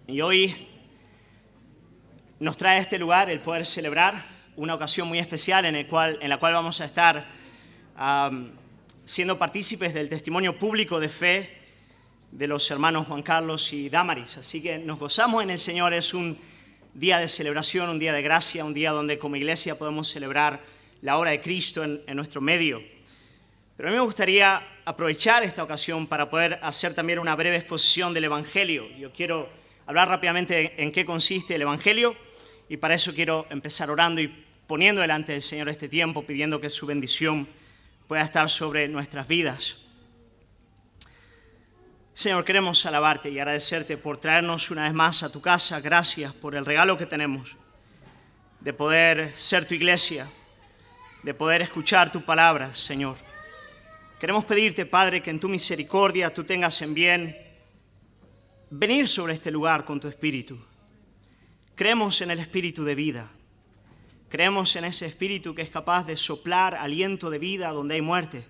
Y hoy nos trae a este lugar el poder celebrar una ocasión muy especial en la cual vamos a estar siendo partícipes del testimonio público de fe de los hermanos Juan Carlos y Damaris. Así que nos gozamos en el Señor. Es un día de celebración, un día de gracia, un día donde como iglesia podemos celebrar la obra de Cristo en nuestro medio. Pero a mí me gustaría aprovechar esta ocasión para poder hacer también una breve exposición del Evangelio. Yo quiero hablar rápidamente en qué consiste el Evangelio y para eso quiero empezar orando y poniendo delante del Señor este tiempo, pidiendo que su bendición pueda estar sobre nuestras vidas. Señor, queremos alabarte y agradecerte por traernos una vez más a tu casa. Gracias por el regalo que tenemos de poder ser tu iglesia, de poder escuchar tu palabra, Señor. Queremos pedirte, Padre, que en tu misericordia tú tengas en bien venir sobre este lugar con tu Espíritu. Creemos en el Espíritu de vida. Creemos en ese Espíritu que es capaz de soplar aliento de vida donde hay muerte.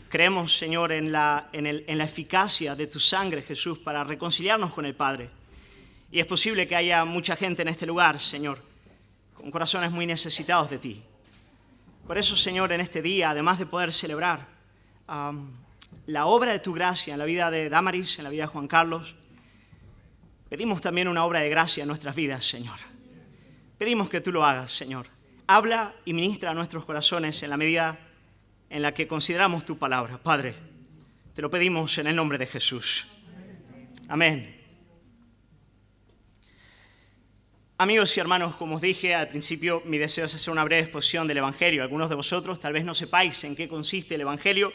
Creemos, Señor, en la eficacia de tu sangre, Jesús, para reconciliarnos con el Padre. Y es posible que haya mucha gente en este lugar, Señor, con corazones muy necesitados de ti. Por eso, Señor, en este día, además de poder celebrar la obra de tu gracia en la vida de Damaris, en la vida de Juan Carlos, pedimos también una obra de gracia en nuestras vidas, Señor. Pedimos que tú lo hagas, Señor. Habla y ministra a nuestros corazones en la medida en la que consideramos tu palabra. Padre, te lo pedimos en el nombre de Jesús. Amén. Amigos y hermanos, como os dije al principio, mi deseo es hacer una breve exposición del Evangelio. Algunos de vosotros tal vez no sepáis en qué consiste el Evangelio.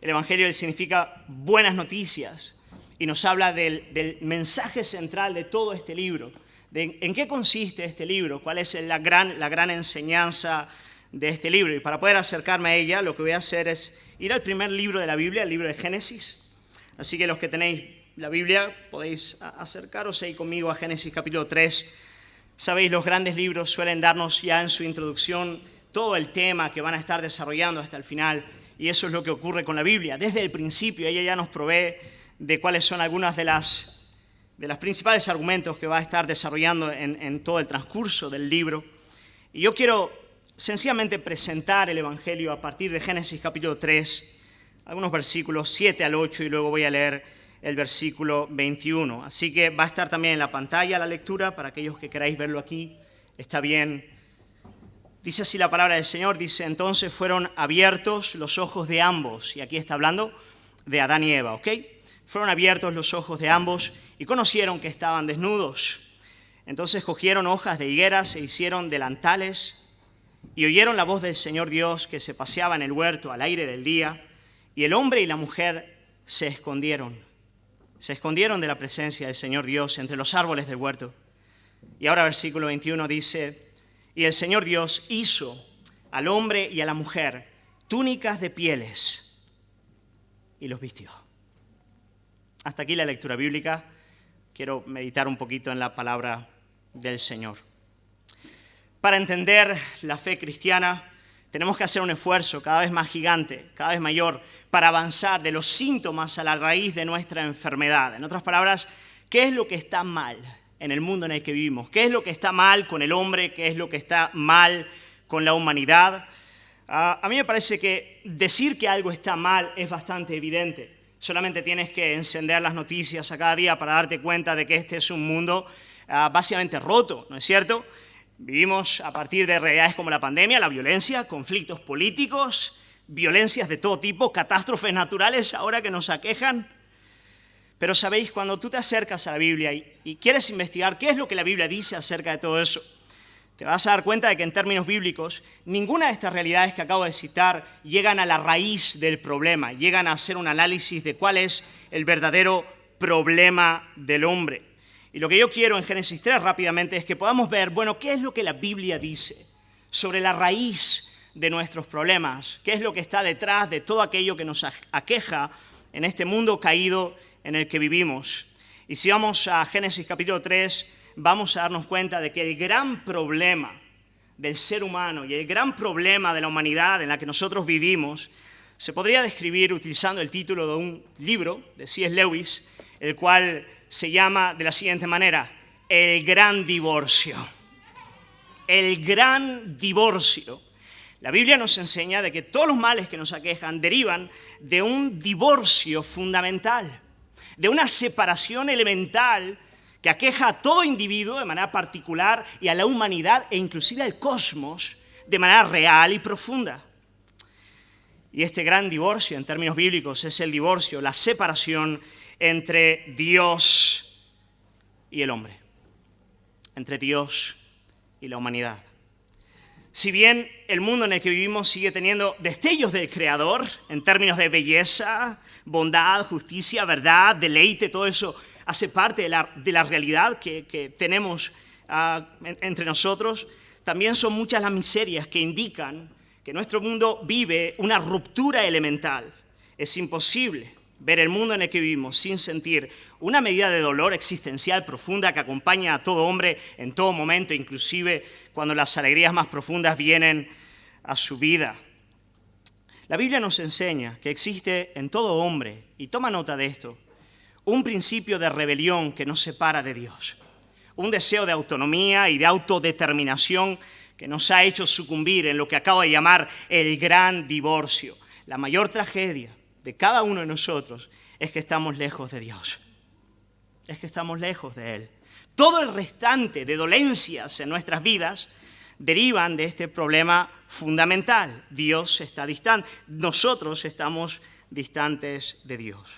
El Evangelio significa buenas noticias y nos habla del mensaje central de todo este libro. De en qué consiste este libro, cuál es la gran enseñanza de este libro. Y para poder acercarme a ella, lo que voy a hacer es ir al primer libro de la Biblia, el libro de Génesis. Así que los que tenéis la Biblia podéis acercaros ahí conmigo a Génesis capítulo 3. Sabéis, los grandes libros suelen darnos ya en su introducción todo el tema que van a estar desarrollando hasta el final. Y eso es lo que ocurre con la Biblia. Desde el principio ella ya nos provee de cuáles son algunas de los principales argumentos que va a estar desarrollando en todo el transcurso del libro. Y yo quiero sencillamente presentar el Evangelio a partir de Génesis capítulo 3, algunos versículos 7 al 8, y luego voy a leer el versículo 21. Así que va a estar también en la pantalla la lectura, para aquellos que queráis verlo aquí, está bien. Dice así la palabra del Señor, dice: entonces fueron abiertos los ojos de ambos, y aquí está hablando de Adán y Eva, ¿ok? Fueron abiertos los ojos de ambos y conocieron que estaban desnudos. Entonces cogieron hojas de higuera, se hicieron delantales y oyeron la voz del Señor Dios que se paseaba en el huerto al aire del día, y el hombre y la mujer se escondieron de la presencia del Señor Dios entre los árboles del huerto. Y ahora versículo 21 dice: y el Señor Dios hizo al hombre y a la mujer túnicas de pieles y los vistió. Hasta aquí la lectura bíblica. Quiero meditar un poquito en la palabra del Señor. Para entender la fe cristiana tenemos que hacer un esfuerzo cada vez más gigante, cada vez mayor, para avanzar de los síntomas a la raíz de nuestra enfermedad. En otras palabras, ¿qué es lo que está mal en el mundo en el que vivimos? ¿Qué es lo que está mal con el hombre? ¿Qué es lo que está mal con la humanidad? A mí me parece que decir que algo está mal es bastante evidente. Solamente tienes que encender las noticias a cada día para darte cuenta de que este es un mundo básicamente roto, ¿no es cierto? Vivimos a partir de realidades como la pandemia, la violencia, conflictos políticos, violencias de todo tipo, catástrofes naturales ahora que nos aquejan. Pero sabéis, cuando tú te acercas a la Biblia y quieres investigar qué es lo que la Biblia dice acerca de todo eso, te vas a dar cuenta de que en términos bíblicos ninguna de estas realidades que acabo de citar llegan a la raíz del problema, llegan a hacer un análisis de cuál es el verdadero problema del hombre. Y lo que yo quiero en Génesis 3 rápidamente es que podamos ver, bueno, qué es lo que la Biblia dice sobre la raíz de nuestros problemas, qué es lo que está detrás de todo aquello que nos aqueja en este mundo caído en el que vivimos. Y si vamos a Génesis capítulo 3, vamos a darnos cuenta de que el gran problema del ser humano y el gran problema de la humanidad en la que nosotros vivimos se podría describir utilizando el título de un libro de C.S. Lewis, el cual se llama de la siguiente manera: el gran divorcio. El gran divorcio. La Biblia nos enseña de que todos los males que nos aquejan derivan de un divorcio fundamental, de una separación elemental que aqueja a todo individuo de manera particular y a la humanidad e inclusive al cosmos de manera real y profunda. Y este gran divorcio, en términos bíblicos, es el divorcio, la separación entre Dios y el hombre, entre Dios y la humanidad. Si bien el mundo en el que vivimos sigue teniendo destellos del Creador en términos de belleza, bondad, justicia, verdad, deleite, todo eso hace parte de la realidad que tenemos entre nosotros, también son muchas las miserias que indican que nuestro mundo vive una ruptura elemental. Es imposible ver el mundo en el que vivimos sin sentir una medida de dolor existencial profunda que acompaña a todo hombre en todo momento, inclusive cuando las alegrías más profundas vienen a su vida. La Biblia nos enseña que existe en todo hombre, y toma nota de esto, un principio de rebelión que nos separa de Dios, un deseo de autonomía y de autodeterminación que nos ha hecho sucumbir en lo que acabo de llamar el gran divorcio. La mayor tragedia de cada uno de nosotros es que estamos lejos de Dios, es que estamos lejos de Él. Todo el restante de dolencias en nuestras vidas derivan de este problema fundamental. Dios está distante, nosotros estamos distantes de Dios.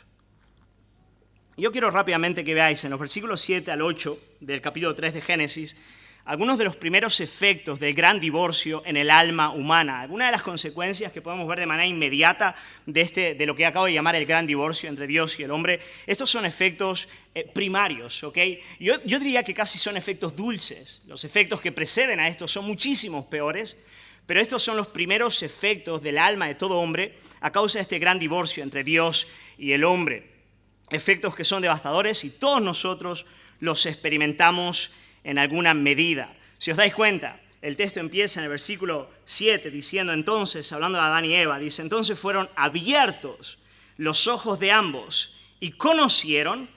Yo quiero rápidamente que veáis en los versículos 7 al 8 del capítulo 3 de Génesis algunos de los primeros efectos del gran divorcio en el alma humana. Algunas de las consecuencias que podemos ver de manera inmediata de lo que acabo de llamar el gran divorcio entre Dios y el hombre. Estos son efectos primarios, ¿ok? Yo diría que casi son efectos dulces. Los efectos que preceden a estos son muchísimos peores, pero estos son los primeros efectos del alma de todo hombre a causa de este gran divorcio entre Dios y el hombre. Efectos que son devastadores y todos nosotros los experimentamos en alguna medida. Si os dais cuenta, el texto empieza en el versículo 7 diciendo entonces, hablando de Adán y Eva, dice, entonces fueron abiertos los ojos de ambos y conocieron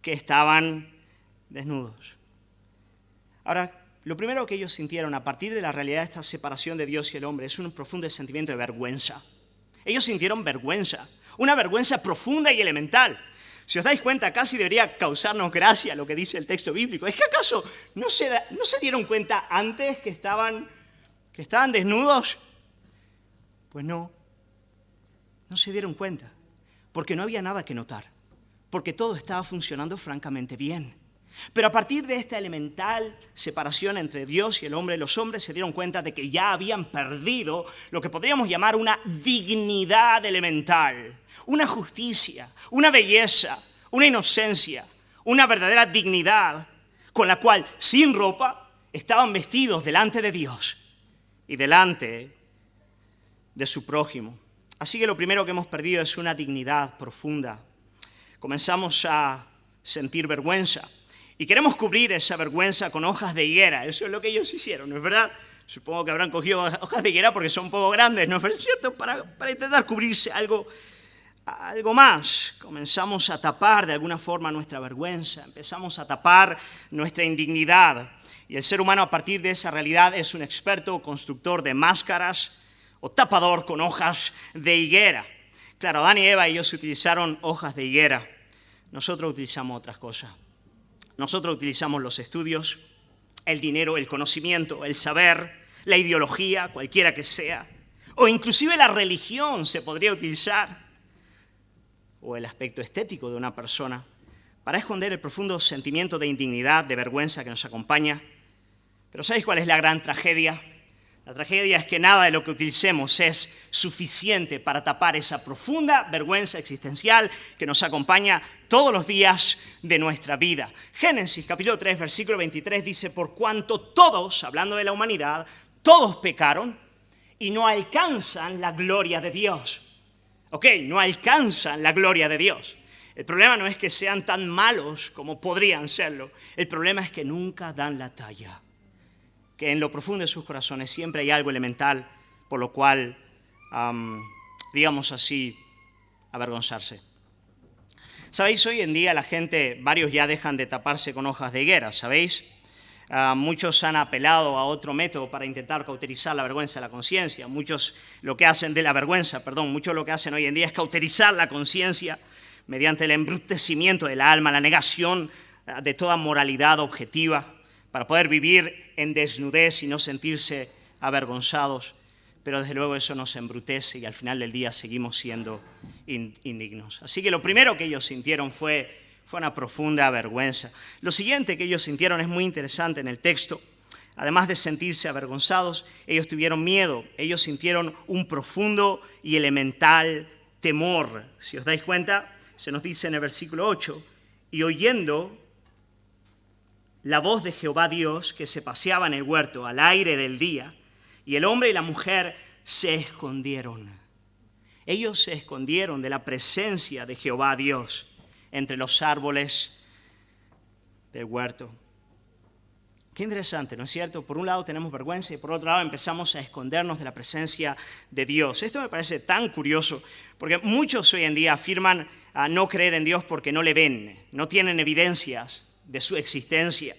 que estaban desnudos. Ahora, lo primero que ellos sintieron a partir de la realidad de esta separación de Dios y el hombre es un profundo sentimiento de vergüenza. Ellos sintieron vergüenza, una vergüenza profunda y elemental. Si os dais cuenta, casi debería causarnos gracia lo que dice el texto bíblico. ¿Es que acaso no se dieron cuenta antes que estaban desnudos? Pues no se dieron cuenta, porque no había nada que notar, porque todo estaba funcionando francamente bien. Pero a partir de esta elemental separación entre Dios y el hombre, los hombres se dieron cuenta de que ya habían perdido lo que podríamos llamar una dignidad elemental, una justicia, una belleza, una inocencia, una verdadera dignidad con la cual, sin ropa, estaban vestidos delante de Dios y delante de su prójimo. Así que lo primero que hemos perdido es una dignidad profunda. Comenzamos a sentir vergüenza y queremos cubrir esa vergüenza con hojas de higuera. Eso es lo que ellos hicieron, ¿no es verdad? Supongo que habrán cogido hojas de higuera porque son un poco grandes, ¿no es cierto? Para intentar cubrirse algo más. Comenzamos a tapar de alguna forma nuestra vergüenza, empezamos a tapar nuestra indignidad. Y el ser humano a partir de esa realidad es un experto constructor de máscaras o tapador con hojas de higuera. Claro, Adán y Eva, ellos utilizaron hojas de higuera. Nosotros utilizamos otras cosas. Nosotros utilizamos los estudios, el dinero, el conocimiento, el saber, la ideología, cualquiera que sea, o inclusive la religión se podría utilizar, o el aspecto estético de una persona, para esconder el profundo sentimiento de indignidad, de vergüenza que nos acompaña. Pero ¿sabéis cuál es la gran tragedia? La tragedia es que nada de lo que utilicemos es suficiente para tapar esa profunda vergüenza existencial que nos acompaña todos los días de nuestra vida. Génesis capítulo 3, versículo 23 dice, por cuanto todos, hablando de la humanidad, todos pecaron y no alcanzan la gloria de Dios. Ok, no alcanzan la gloria de Dios. El problema no es que sean tan malos como podrían serlo. El problema es que nunca dan la talla. Que en lo profundo de sus corazones siempre hay algo elemental por lo cual, digamos así, avergonzarse. Sabéis, hoy en día la gente, varios ya dejan de taparse con hojas de higuera, ¿sabéis? Muchos han apelado a otro método para intentar cauterizar la vergüenza de la conciencia. Muchos lo que hacen hoy en día es cauterizar la conciencia mediante el embrutecimiento del alma, la negación de toda moralidad objetiva, para poder vivir en desnudez y no sentirse avergonzados. Pero desde luego eso nos embrutece y al final del día seguimos siendo indignos. Así que lo primero que ellos sintieron fue una profunda vergüenza. Lo siguiente que ellos sintieron es muy interesante en el texto. Además de sentirse avergonzados, ellos tuvieron miedo. Ellos sintieron un profundo y elemental temor. Si os dais cuenta, se nos dice en el versículo 8, y oyendo la voz de Jehová Dios que se paseaba en el huerto al aire del día, y el hombre y la mujer se escondieron. Ellos se escondieron de la presencia de Jehová Dios entre los árboles del huerto. Qué interesante, ¿no es cierto? Por un lado tenemos vergüenza y por otro lado empezamos a escondernos de la presencia de Dios. Esto me parece tan curioso porque muchos hoy en día afirman no creer en Dios porque no le ven, no tienen evidencias de su existencia.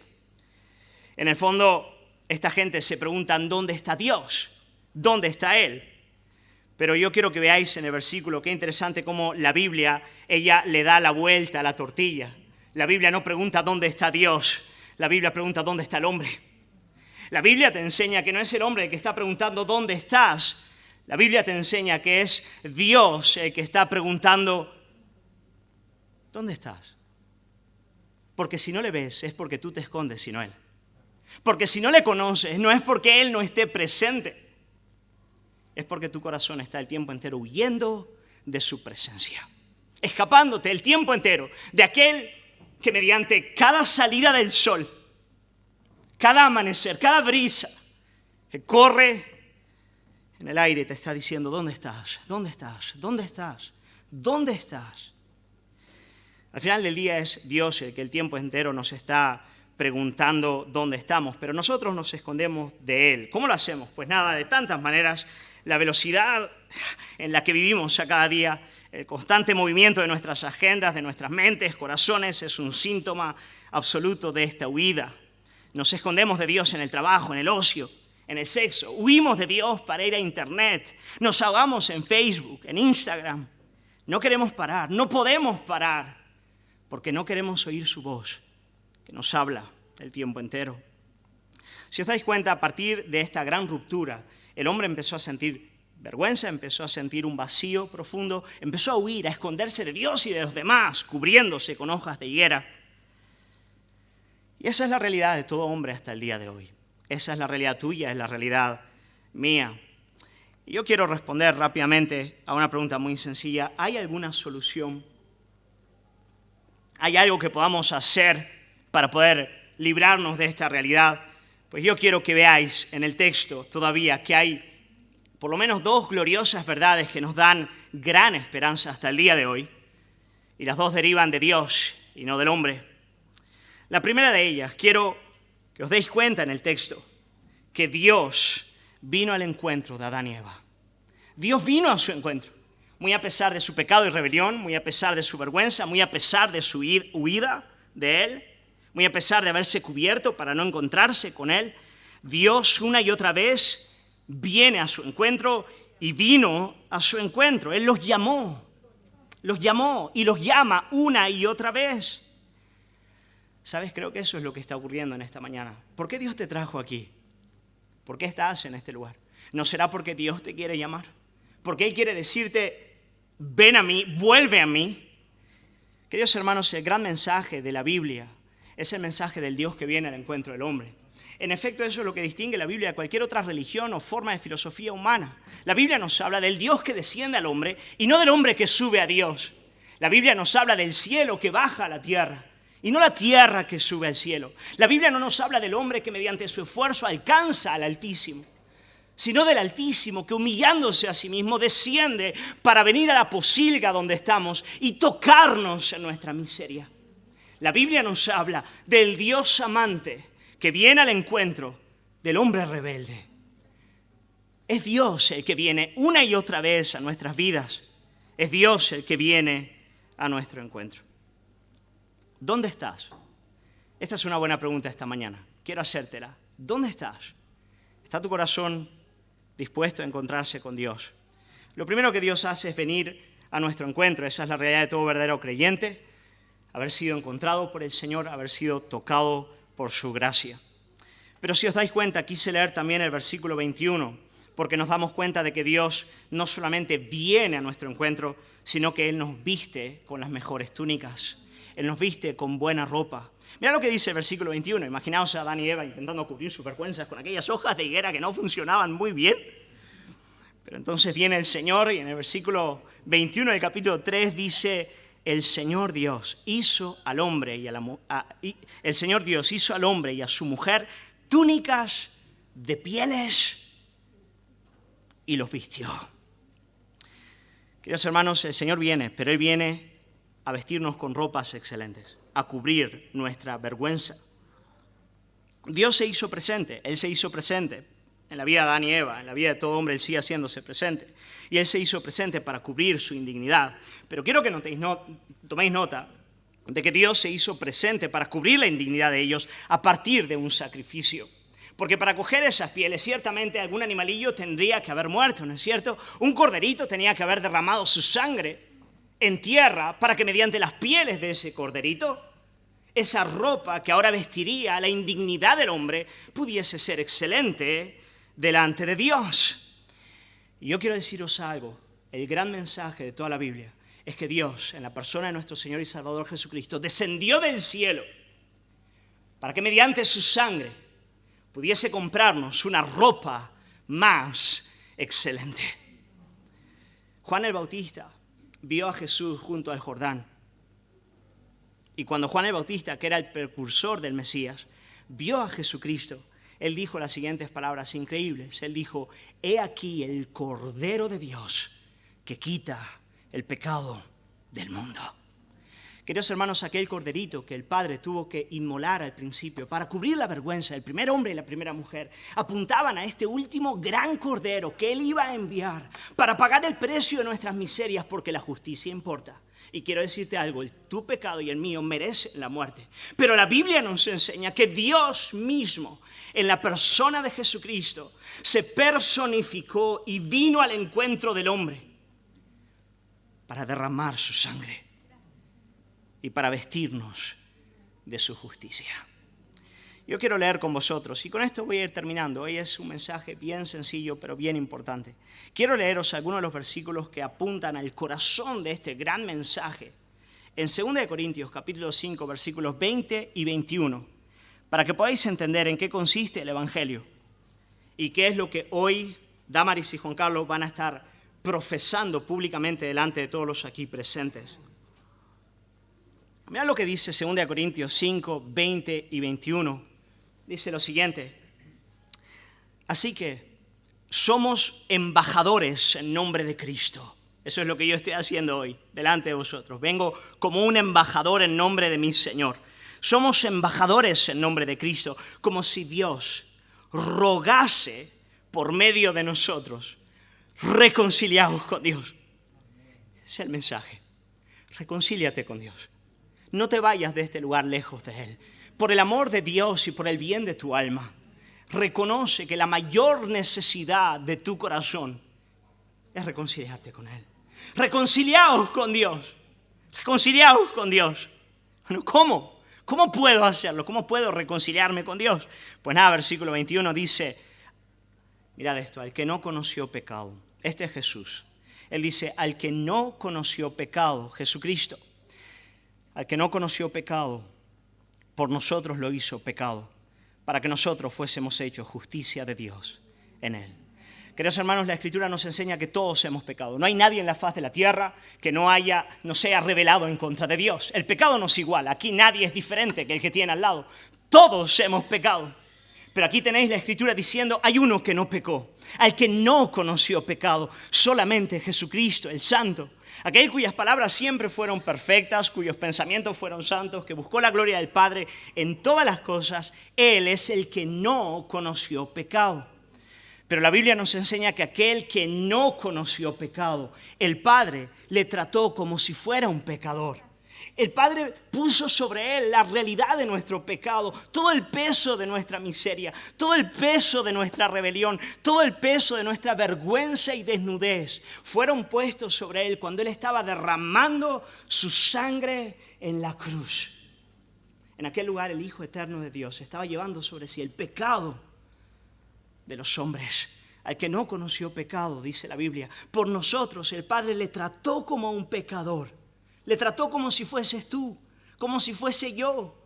En el fondo, esta gente se pregunta ¿dónde está Dios? ¿Dónde está Él? Pero yo quiero que veáis en el versículo, qué interesante cómo la Biblia, ella le da la vuelta a la tortilla. La Biblia no pregunta dónde está Dios, la Biblia pregunta dónde está el hombre. La Biblia te enseña que no es el hombre el que está preguntando dónde estás. La Biblia te enseña que es Dios el que está preguntando ¿dónde estás? Porque si no le ves es porque tú te escondes, sino Él. Porque si no le conoces no es porque Él no esté presente. Es porque tu corazón está el tiempo entero huyendo de su presencia, escapándote el tiempo entero de aquel que mediante cada salida del sol, cada amanecer, cada brisa que corre en el aire te está diciendo ¿dónde estás? ¿Dónde estás? ¿Dónde estás? ¿Dónde estás? Al final del día es Dios el que el tiempo entero nos está preguntando dónde estamos, pero nosotros nos escondemos de Él. ¿Cómo lo hacemos? Pues nada, de tantas maneras. La velocidad en la que vivimos a cada día, el constante movimiento de nuestras agendas, de nuestras mentes, corazones, es un síntoma absoluto de esta huida. Nos escondemos de Dios en el trabajo, en el ocio, en el sexo. Huimos de Dios para ir a internet. Nos ahogamos en Facebook, en Instagram. No queremos parar, no podemos parar, porque no queremos oír su voz, que nos habla el tiempo entero. Si os dais cuenta, a partir de esta gran ruptura, el hombre empezó a sentir vergüenza, empezó a sentir un vacío profundo, empezó a huir, a esconderse de Dios y de los demás, cubriéndose con hojas de higuera. Y esa es la realidad de todo hombre hasta el día de hoy. Esa es la realidad tuya, es la realidad mía. Y yo quiero responder rápidamente a una pregunta muy sencilla. ¿Hay alguna solución? ¿Hay algo que podamos hacer para poder librarnos de esta realidad? Pues yo quiero que veáis en el texto todavía que hay por lo menos dos gloriosas verdades que nos dan gran esperanza hasta el día de hoy. Y las dos derivan de Dios y no del hombre. La primera de ellas, quiero que os deis cuenta en el texto que Dios vino al encuentro de Adán y Eva. Dios vino a su encuentro, muy a pesar de su pecado y rebelión, muy a pesar de su vergüenza, muy a pesar de su huida de Él. Muy a pesar de haberse cubierto para no encontrarse con Él, Dios una y otra vez viene a su encuentro y vino a su encuentro. Él los llamó y los llama una y otra vez. ¿Sabes? Creo que eso es lo que está ocurriendo en esta mañana. ¿Por qué Dios te trajo aquí? ¿Por qué estás en este lugar? ¿No será porque Dios te quiere llamar? Porque Él quiere decirte, ven a mí, vuelve a mí. Queridos hermanos, el gran mensaje de la Biblia es el mensaje del Dios que viene al encuentro del hombre. En efecto, eso es lo que distingue la Biblia de cualquier otra religión o forma de filosofía humana. La Biblia nos habla del Dios que desciende al hombre y no del hombre que sube a Dios. La Biblia nos habla del cielo que baja a la tierra y no la tierra que sube al cielo. La Biblia no nos habla del hombre que mediante su esfuerzo alcanza al Altísimo, sino del Altísimo que humillándose a sí mismo desciende para venir a la posilga donde estamos y tocarnos en nuestra miseria. La Biblia nos habla del Dios amante que viene al encuentro del hombre rebelde. Es Dios el que viene una y otra vez a nuestras vidas. Es Dios el que viene a nuestro encuentro. ¿Dónde estás? Esta es una buena pregunta esta mañana. Quiero hacértela. ¿Dónde estás? ¿Está tu corazón dispuesto a encontrarse con Dios? Lo primero que Dios hace es venir a nuestro encuentro. Esa es la realidad de todo verdadero creyente. Haber sido encontrado por el Señor, haber sido tocado por su gracia. Pero si os dais cuenta, quise leer también el versículo 21, porque nos damos cuenta de que Dios no solamente viene a nuestro encuentro, sino que Él nos viste con las mejores túnicas. Él nos viste con buena ropa. Mira lo que dice el versículo 21. Imaginaos a Adán y Eva intentando cubrir sus vergüenzas con aquellas hojas de higuera que no funcionaban muy bien. Pero entonces viene el Señor y en el versículo 21 del capítulo 3 dice: el Señor Dios hizo al hombre el Señor Dios hizo al hombre y a su mujer túnicas de pieles y los vistió. Queridos hermanos, el Señor viene, pero Él viene a vestirnos con ropas excelentes, a cubrir nuestra vergüenza. Dios se hizo presente, Él se hizo presente en la vida de Adán y Eva, en la vida de todo hombre, Él sigue haciéndose presente. Y Él se hizo presente para cubrir su indignidad. Pero quiero que toméis nota de que Dios se hizo presente para cubrir la indignidad de ellos a partir de un sacrificio. Porque para coger esas pieles, ciertamente algún animalillo tendría que haber muerto, ¿no es cierto? Un corderito tenía que haber derramado su sangre en tierra para que mediante las pieles de ese corderito, esa ropa que ahora vestiría la indignidad del hombre pudiese ser excelente delante de Dios. Y yo quiero deciros algo, el gran mensaje de toda la Biblia es que Dios, en la persona de nuestro Señor y Salvador Jesucristo, descendió del cielo para que mediante su sangre pudiese comprarnos una ropa más excelente. Juan el Bautista vio a Jesús junto al Jordán. Y cuando Juan el Bautista, que era el precursor del Mesías, vio a Jesucristo, él dijo las siguientes palabras increíbles. Él dijo: he aquí el Cordero de Dios que quita el pecado del mundo. Queridos hermanos, aquel corderito que el Padre tuvo que inmolar al principio para cubrir la vergüenza del primer hombre y la primera mujer, apuntaban a este último gran cordero que Él iba a enviar para pagar el precio de nuestras miserias, porque la justicia importa. Y quiero decirte algo, tu pecado y el mío merecen la muerte. Pero la Biblia nos enseña que Dios mismo, en la persona de Jesucristo, se personificó y vino al encuentro del hombre para derramar su sangre y para vestirnos de su justicia. Yo quiero leer con vosotros, y con esto voy a ir terminando. Hoy es un mensaje bien sencillo, pero bien importante. Quiero leeros algunos de los versículos que apuntan al corazón de este gran mensaje. En 2 Corintios, capítulo 5, versículos 20 y 21, para que podáis entender en qué consiste el Evangelio y qué es lo que hoy Damaris y Juan Carlos van a estar profesando públicamente delante de todos los aquí presentes. Mira lo que dice 2 Corintios 5, 20 y 21. Dice lo siguiente: así que somos embajadores en nombre de Cristo. Eso es lo que yo estoy haciendo hoy delante de vosotros. Vengo como un embajador en nombre de mi Señor. Somos embajadores en nombre de Cristo, como si Dios rogase por medio de nosotros: reconciliaos con Dios. Ese es el mensaje. Reconcíliate con Dios. No te vayas de este lugar lejos de Él. Por el amor de Dios y por el bien de tu alma, reconoce que la mayor necesidad de tu corazón es reconciliarte con Él. Reconciliaos con Dios. Reconciliaos con Dios. Bueno, ¿cómo? ¿Cómo puedo hacerlo? ¿Cómo puedo reconciliarme con Dios? Pues nada, versículo 21 dice, mirad esto: al que no conoció pecado. Este es Jesús. Él dice: al que no conoció pecado, Jesucristo, al que no conoció pecado, por nosotros lo hizo pecado, para que nosotros fuésemos hechos justicia de Dios en Él. Queridos hermanos, la Escritura nos enseña que todos hemos pecado. No hay nadie en la faz de la tierra que no se haya rebelado en contra de Dios. El pecado no es igual. Aquí nadie es diferente que el que tiene al lado. Todos hemos pecado. Pero aquí tenéis la Escritura diciendo: hay uno que no pecó, al que no conoció pecado, solamente Jesucristo, el Santo. Aquel cuyas palabras siempre fueron perfectas, cuyos pensamientos fueron santos, que buscó la gloria del Padre en todas las cosas. Él es el que no conoció pecado. Pero la Biblia nos enseña que aquel que no conoció pecado, el Padre le trató como si fuera un pecador. El Padre puso sobre Él la realidad de nuestro pecado, todo el peso de nuestra miseria, todo el peso de nuestra rebelión, todo el peso de nuestra vergüenza y desnudez. Fueron puestos sobre Él cuando Él estaba derramando su sangre en la cruz. En aquel lugar el Hijo Eterno de Dios estaba llevando sobre sí el pecado de los hombres. Al que no conoció pecado, dice la Biblia, por nosotros el Padre le trató como a un pecador. Le trató como si fueses tú, como si fuese yo.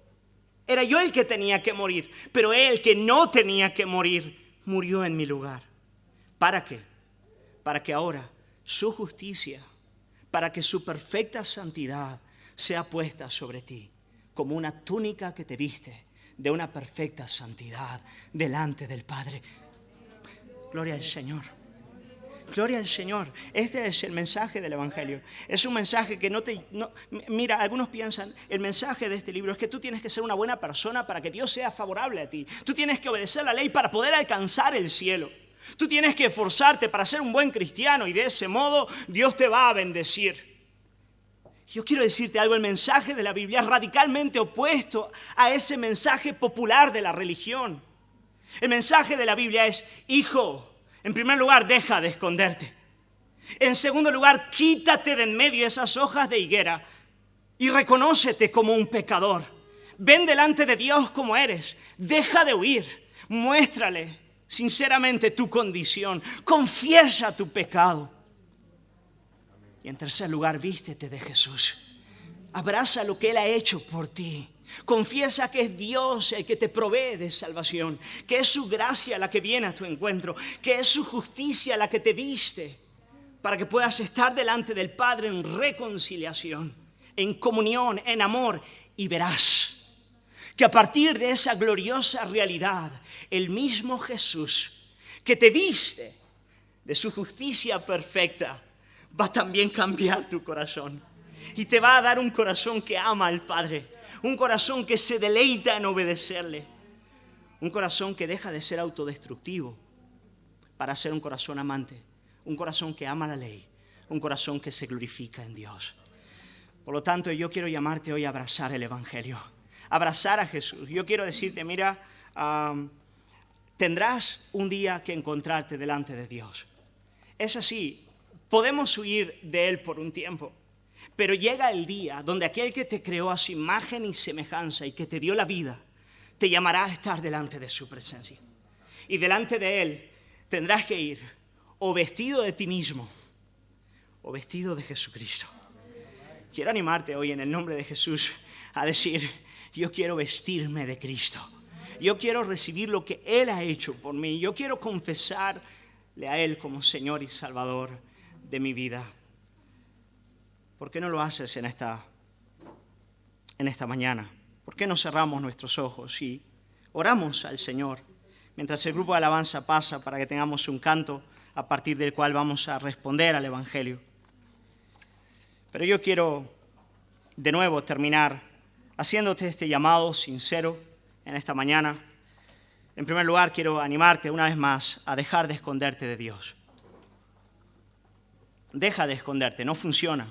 Era yo el que tenía que morir, pero Él que no tenía que morir, murió en mi lugar. ¿Para qué? Para que ahora su justicia, para que su perfecta santidad sea puesta sobre ti, como una túnica que te viste de una perfecta santidad delante del Padre. Gloria al Señor. Gloria al Señor. Este es el mensaje del Evangelio. Es un mensaje que mira, algunos piensan, el mensaje de este libro es que tú tienes que ser una buena persona para que Dios sea favorable a ti. Tú tienes que obedecer la ley para poder alcanzar el cielo. Tú tienes que esforzarte para ser un buen cristiano y de ese modo Dios te va a bendecir. Yo quiero decirte algo, el mensaje de la Biblia es radicalmente opuesto a ese mensaje popular de la religión. El mensaje de la Biblia es, hijo, en primer lugar, deja de esconderte. En segundo lugar, quítate de en medio esas hojas de higuera y reconócete como un pecador. Ven delante de Dios como eres. Deja de huir. Muéstrale sinceramente tu condición. Confiesa tu pecado. Y en tercer lugar, vístete de Jesús. Abraza lo que Él ha hecho por ti. Confiesa que es Dios el que te provee de salvación, que es su gracia la que viene a tu encuentro, que es su justicia la que te viste para que puedas estar delante del Padre en reconciliación, en comunión, en amor, y verás que a partir de esa gloriosa realidad, el mismo Jesús que te viste de su justicia perfecta va a también cambiar tu corazón y te va a dar un corazón que ama al Padre. Un corazón que se deleita en obedecerle. Un corazón que deja de ser autodestructivo para ser un corazón amante. Un corazón que ama la ley. Un corazón que se glorifica en Dios. Por lo tanto, yo quiero llamarte hoy a abrazar el Evangelio. Abrazar a Jesús. Yo quiero decirte, mira, tendrás un día que encontrarte delante de Dios. Es así. Podemos huir de Él por un tiempo. Pero llega el día donde aquel que te creó a su imagen y semejanza y que te dio la vida, te llamará a estar delante de su presencia. Y delante de Él tendrás que ir o vestido de ti mismo o vestido de Jesucristo. Quiero animarte hoy en el nombre de Jesús a decir, yo quiero vestirme de Cristo. Yo quiero recibir lo que Él ha hecho por mí. Yo quiero confesarle a Él como Señor y Salvador de mi vida. ¿Por qué no lo haces en esta mañana? ¿Por qué no cerramos nuestros ojos y oramos al Señor mientras el grupo de alabanza pasa para que tengamos un canto a partir del cual vamos a responder al Evangelio? Pero yo quiero de nuevo terminar haciéndote este llamado sincero en esta mañana. En primer lugar, quiero animarte una vez más a dejar de esconderte de Dios. Deja de esconderte, no funciona.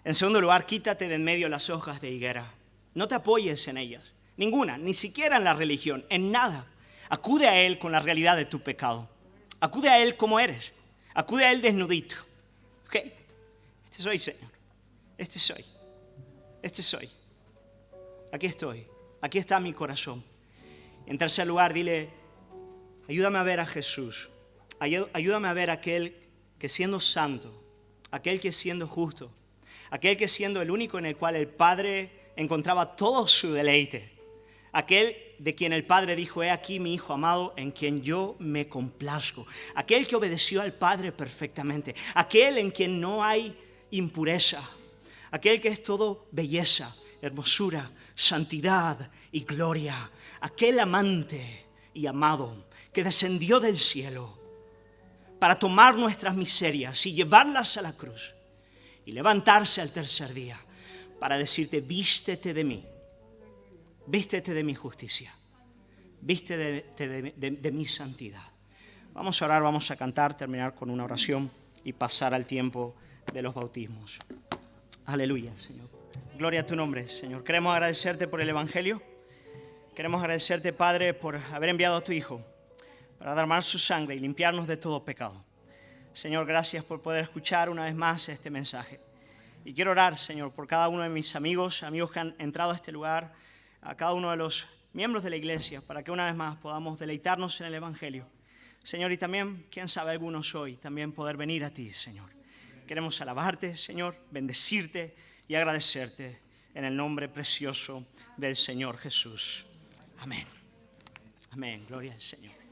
En segundo lugar, quítate de en medio las hojas de higuera. No te apoyes en ellas, ninguna, ni siquiera en la religión, en nada. Acude a Él con la realidad de tu pecado. Acude a Él como eres. Acude a Él desnudito. ¿Ok? Este soy, Señor. Este soy. Aquí estoy. Aquí está mi corazón. En tercer lugar, dile, ayúdame a ver a Jesús. Ayúdame a ver a aquel que siendo santo, aquel que siendo justo, aquel que siendo el único en el cual el Padre encontraba todo su deleite, aquel de quien el Padre dijo, he aquí mi Hijo amado en quien yo me complazco, aquel que obedeció al Padre perfectamente, aquel en quien no hay impureza, aquel que es todo belleza, hermosura, santidad y gloria, aquel amante y amado que descendió del cielo para tomar nuestras miserias y llevarlas a la cruz y levantarse al tercer día para decirte, vístete de mí, vístete de mi justicia, vístete de mi santidad. Vamos a orar, vamos a cantar, terminar con una oración y pasar al tiempo de los bautismos. Aleluya, Señor. Gloria a tu nombre, Señor. Queremos agradecerte por el Evangelio. Queremos agradecerte, Padre, por haber enviado a tu Hijo para derramar su sangre y limpiarnos de todo pecado. Señor, gracias por poder escuchar una vez más este mensaje. Y quiero orar, Señor, por cada uno de mis amigos que han entrado a este lugar, a cada uno de los miembros de la iglesia, para que una vez más podamos deleitarnos en el Evangelio. Señor, y también, quién sabe, algunos hoy también poder venir a ti, Señor. Queremos alabarte, Señor, bendecirte y agradecerte en el nombre precioso del Señor Jesús. Amén. Amén. Gloria al Señor.